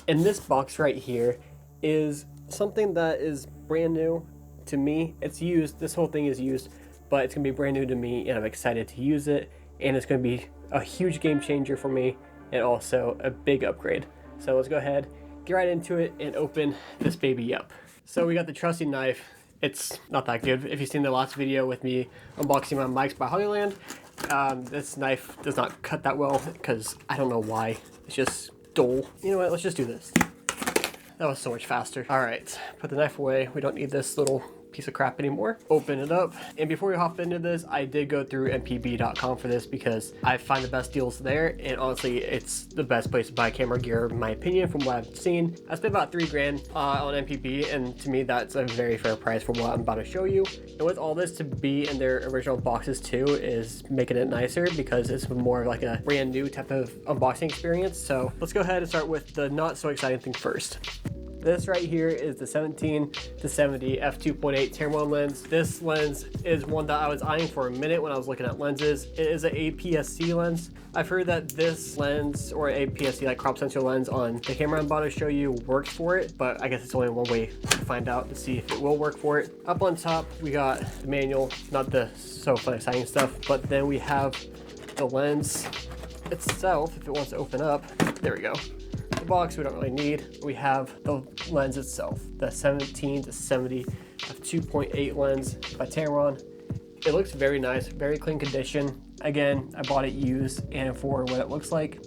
And this box right here is something that is brand new to me. It's used, this whole thing is used, but it's gonna be brand new to me and I'm excited to use it. And it's gonna be a huge game changer for me and also a big upgrade. So let's go ahead, get right into it and open this baby up. So we got the trusty knife. It's not that good. If you've seen the last video with me unboxing my mics by Hollyland, this knife does not cut that well because I don't know why. It's just dull. You know what, let's just do this. That was so much faster. All right, put the knife away. We don't need this little piece of crap anymore. Open it up. And before we hop into this, I did go through mpb.com for this because I find the best deals there. And honestly, it's the best place to buy camera gear, in my opinion, from what I've seen. I spent about $3 grand on mpb, and to me, that's a very fair price for what I'm about to show you. And with all this to be in their original boxes too is making it nicer because it's more of like a brand new type of unboxing experience. So let's go ahead and start with the not so exciting thing first. This right here is the 17 to 70 f2.8 Tamron lens. This lens is one that I was eyeing for a minute when I was looking at lenses. It is an APS-C lens. I've heard that this lens, or APS-C, like crop sensor lens on the camera I'm about to show you, works for it, but I guess it's only one way to find out to see if it will work for it. Up on top, we got the manual, not the so fun exciting stuff, but then we have the lens itself, if it wants to open up. There we go. The box we don't really need. We have the lens itself, the 17 to 70 f2.8 lens by Tamron. It looks very nice, very clean condition. Again, I bought it used, and for what it looks like,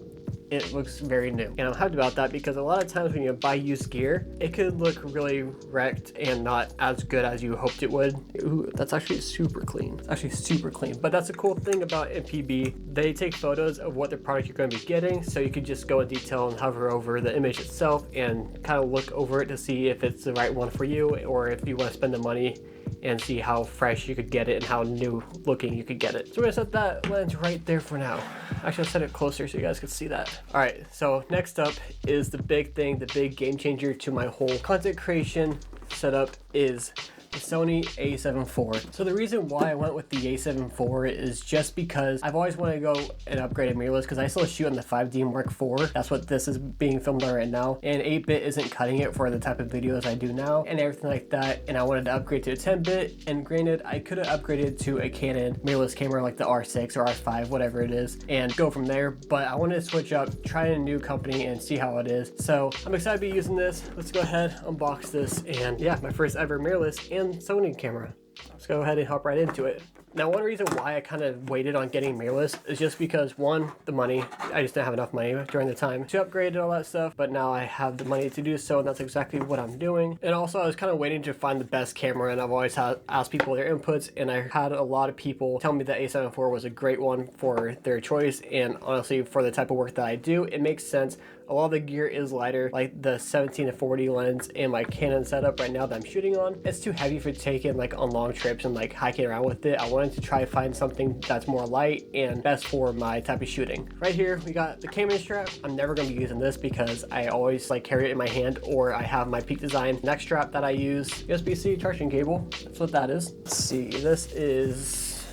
it looks very new. And I'm hyped about that because a lot of times when you buy used gear, it could look really wrecked and not as good as you hoped it would. Ooh, that's actually super clean. It's actually super clean. But that's a cool thing about MPB. They take photos of what the product you're going to be getting, so you could just go in detail and hover over the image itself and kind of look over it to see if it's the right one for you, or if you want to spend the money and see how fresh you could get it and how new looking you could get it. So we're gonna set that lens right there for now. Actually, I'll set it closer so you guys can see that. All right, so next up is the big thing, the big game changer to my whole content creation setup is the Sony A7 IV. So the reason why I went with the A7 IV is just because I've always wanted to go and upgrade a mirrorless because I still shoot on the 5D Mark IV. That's what this is being filmed on right now. And 8-bit isn't cutting it for the type of videos I do now and everything like that. And I wanted to upgrade to a 10-bit. And granted, I could have upgraded to a Canon mirrorless camera like the R6 or R5, whatever it is, and go from there. But I wanted to switch up, try a new company and see how it is. So I'm excited to be using this. Let's go ahead, unbox this. And yeah, my first ever mirrorless and Sony camera. Let's go ahead and hop right into it. Now, one reason why I kind of waited on getting mirrorless is just because, one, the money. I just didn't have enough money during the time to upgrade and all that stuff, but now I have the money to do so, and that's exactly what I'm doing. And also, I was kind of waiting to find the best camera, and I've always asked people their inputs, and I had a lot of people tell me that A7 IV was a great one for their choice, and honestly, for the type of work that I do, it makes sense. A lot of the gear is lighter, like the 17 to 40 lens and my Canon setup right now that I'm shooting on. It's too heavy for taking like on long trips and like hiking around with it. I wanted to try to find something that's more light and best for my type of shooting. Right here, we got the camera strap. I'm never gonna be using this because I always like carry it in my hand, or I have my Peak Design neck strap that I use. USB-C charging cable, that's what that is. Let's see, this is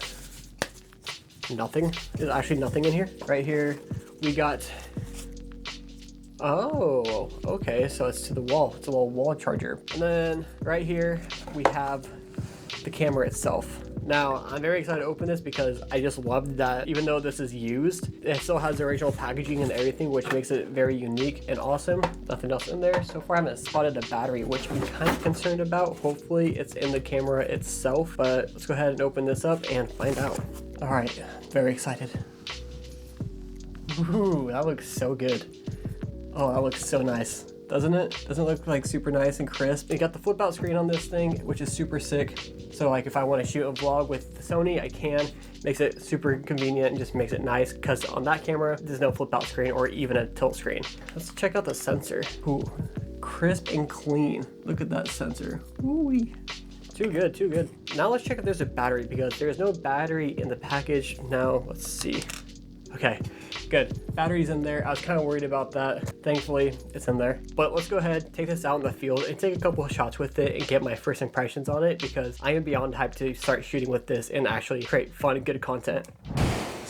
nothing. There's actually nothing in here. Right here, we got, oh, okay, so it's to the wall. It's a little wall charger. And then right here, we have the camera itself. Now, I'm very excited to open this because I just love that even though this is used, it still has the original packaging and everything, which makes it very unique and awesome. Nothing else in there. So far, I haven't spotted a battery, which I'm kind of concerned about. Hopefully, it's in the camera itself, but let's go ahead and open this up and find out. All right, very excited. Ooh, that looks so good. Oh, that looks so nice, doesn't it? Doesn't it look like super nice and crisp? You got the flip out screen on this thing, which is super sick. So like if I want to shoot a vlog with Sony, I can. Makes it super convenient and just makes it nice because on that camera, there's no flip out screen or even a tilt screen. Let's check out the sensor. Ooh, crisp and clean. Look at that sensor. Ooh-wee. Too good, too good. Now let's check if there's a battery because there's no battery in the package. Now, let's see. Okay, good. Battery's in there. I was kind of worried about that. Thankfully, it's in there. But let's go ahead, take this out in the field and take a couple of shots with it and get my first impressions on it because I am beyond hyped to start shooting with this and actually create fun and good content.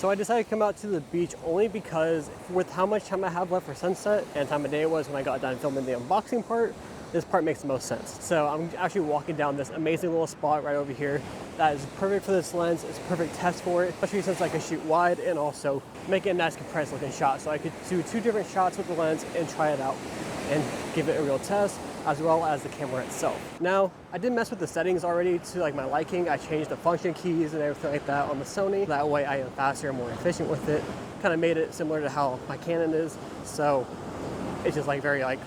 So I decided to come out to the beach only because with how much time I have left for sunset and time of day it was when I got done filming the unboxing part, this part makes the most sense. So I'm actually walking down this amazing little spot right over here that is perfect for this lens. It's a perfect test for it, especially since I can shoot wide and also make it a nice compressed looking shot. So I could do 2 different shots with the lens and try it out and give it a real test, as well as the camera itself. Now, I did mess with the settings already to like my liking. I changed the function keys and everything like that on the Sony. That way I am faster and more efficient with it. Kind of made it similar to how my Canon is. So it's just like very like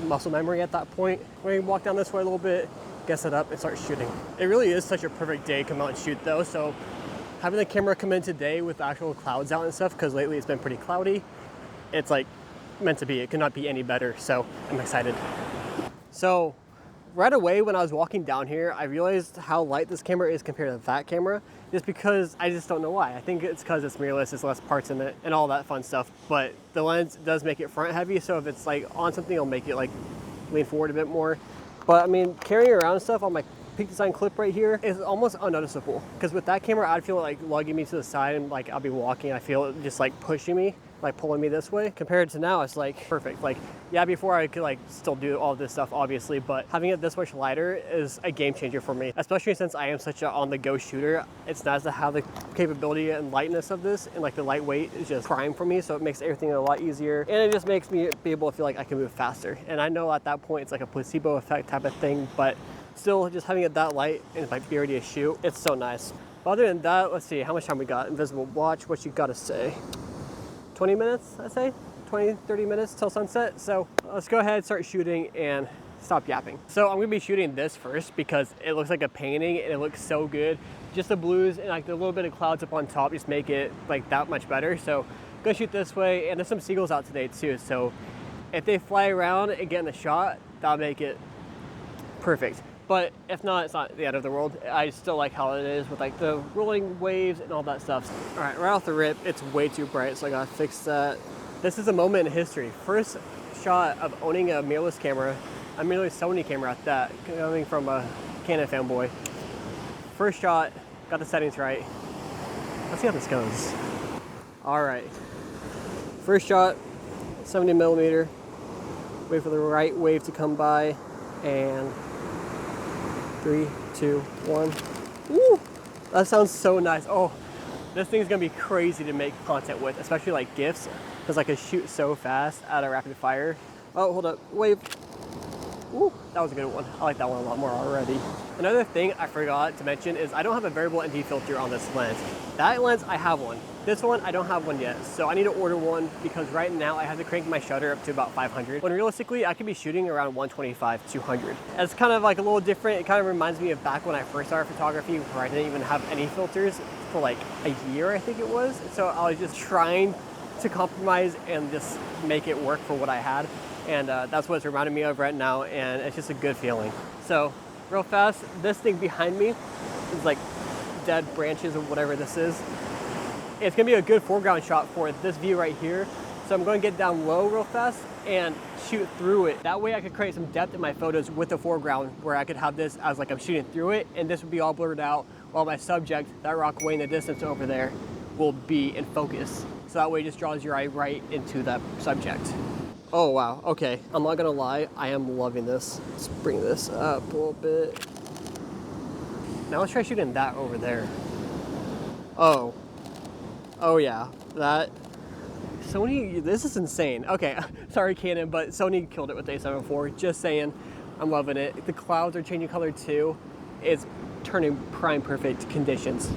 muscle memory at that point. When you walk down this way a little bit, get set up and start shooting. It really is such a perfect day to come out and shoot though. So having the camera come in today with actual clouds out and stuff, because lately it's been pretty cloudy, it's like meant to be. It could not be any better. So I'm excited. So right away when I was walking down here, I realized how light this camera is compared to that camera, just because I just don't know why. I think it's because it's mirrorless, there's less parts in it and all that fun stuff, but the lens does make it front heavy, so if it's like on something, it'll make it like lean forward a bit more. But I mean, carrying around stuff on my Peak Design clip right here is almost unnoticeable, because with that camera, I'd feel it like lugging me to the side and like I'll be walking, I feel it just like pushing me, like pulling me this way. Compared to now, it's like perfect. Like, yeah, before I could like still do all this stuff obviously, but having it this much lighter is a game changer for me, especially since I am such an on-the-go shooter. It's nice to have the capability and lightness of this, and like the lightweight is just prime for me, so it makes everything a lot easier, and it just makes me be able to feel like I can move faster. And I know at that point it's like a placebo effect type of thing, but still, just having it that light and like be ready to shoot, it's so nice. But other than that, let's see how much time we got. Invisible watch, what you gotta say? 20 minutes, I'd say. 20, 30 minutes till sunset. So let's go ahead and start shooting and stop yapping. So I'm gonna be shooting this first because it looks like a painting and it looks so good. Just the blues and like the little bit of clouds up on top just make it like that much better. So I'm gonna shoot this way, and there's some seagulls out today too. So if they fly around and get in the shot, that'll make it perfect. But if not, it's not the end of the world. I still like how it is with like the rolling waves and all that stuff. All right, right off the rip, it's way too bright, so I gotta fix that. This is a moment in history. First shot of owning a mirrorless camera, a mirrorless Sony camera at that, coming from a Canon fanboy. First shot, got the settings right. Let's see how this goes. All right, first shot, 70 millimeter. Wait for the right wave to come by, and 3, 2, 1. Woo! That sounds so nice. Oh, this thing's gonna be crazy to make content with, especially like GIFs, because I can shoot so fast at a rapid fire. Oh, hold up, wave. Ooh, that was a good one. I like that one a lot more already. Another thing I forgot to mention is I don't have a variable ND filter on this lens. That lens, I have one. This one, I don't have one yet, so I need to order one because right now I have to crank my shutter up to about 500, when realistically I could be shooting around 125, 200. It's kind of like a little different. It kind of reminds me of back when I first started photography, where I didn't even have any filters for like a year, I think it was. So I was just trying to compromise and just make it work for what I had. And that's what it's reminding me of right now, and it's just a good feeling. So real fast, this thing behind me is like dead branches or whatever this is. It's gonna be a good foreground shot for this view right here. So I'm going to get down low real fast and shoot through it. That way I could create some depth in my photos with the foreground, where I could have this as like I'm shooting through it, and this would be all blurred out, while my subject, that rock way in the distance over there, will be in focus. So that way it just draws your eye right into that subject. Oh wow, okay. I'm not gonna lie, I am loving this. Let's bring this up a little bit. Now let's try shooting that over there. Oh yeah, that. Sony, this is insane. Okay, sorry Canon, but Sony killed it with the A7 IV. Just saying, I'm loving it. The clouds are changing color too. It's turning prime perfect conditions.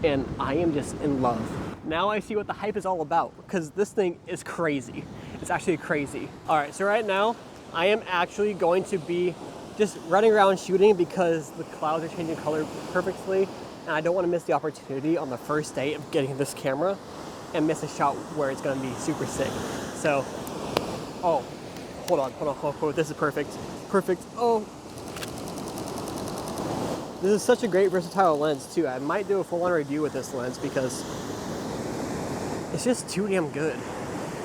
And I am just in love. Now I see what the hype is all about, because this thing is crazy. It's actually crazy. All right, so right now, I am actually going to be just running around shooting because the clouds are changing color perfectly, and I don't want to miss the opportunity on the first day of getting this camera and miss a shot where it's gonna be super sick. So, oh, hold on, this is perfect. Perfect, oh. This is such a great versatile lens too. I might do a full-on review with this lens because it's just too damn good.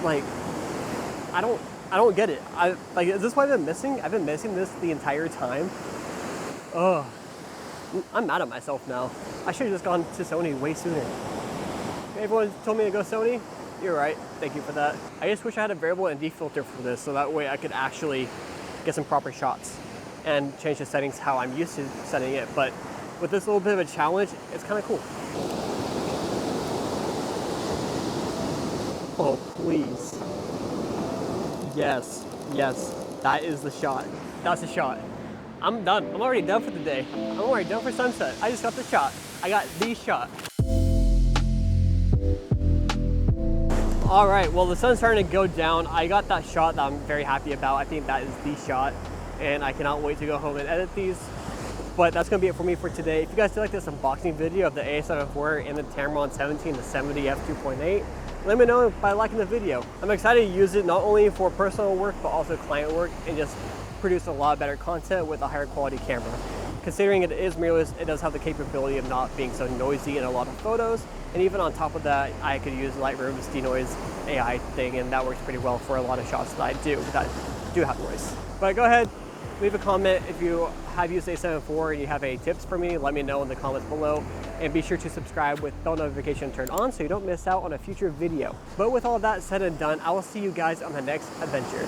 Like, I don't get it. Like, is this what I've been missing? I've been missing this the entire time. Ugh. I'm mad at myself now. I should have just gone to Sony way sooner. everyone told me to go Sony. You're right, thank you for that. I just wish I had a variable ND filter for this, so that way I could actually get some proper shots and change the settings how I'm used to setting it. But with this little bit of a challenge, it's kind of cool. Oh, please. Yes, yes, that is the shot. That's the shot. I'm done. I'm already done for the day. I'm already done for sunset. I just got the shot. I got the shot. All right, well, the sun's starting to go down. I got that shot that I'm very happy about. I think that is the shot, and I cannot wait to go home and edit these. But that's gonna be it for me for today. If you guys do like this unboxing video of the A7 IV and the Tamron 17 to 70 f2.8, let me know by liking the video. I'm excited to use it not only for personal work, but also client work, and just produce a lot better content with a higher quality camera. Considering it is mirrorless, it does have the capability of not being so noisy in a lot of photos. And even on top of that, I could use Lightroom's denoise AI thing, and that works pretty well for a lot of shots that I do that do have noise. But go ahead, leave a comment if you have used A7 IV and you have any tips for me. Let me know in the comments below, and be sure to subscribe with bell notification turned on so you don't miss out on a future video. But with all that said and done, I will see you guys on the next adventure.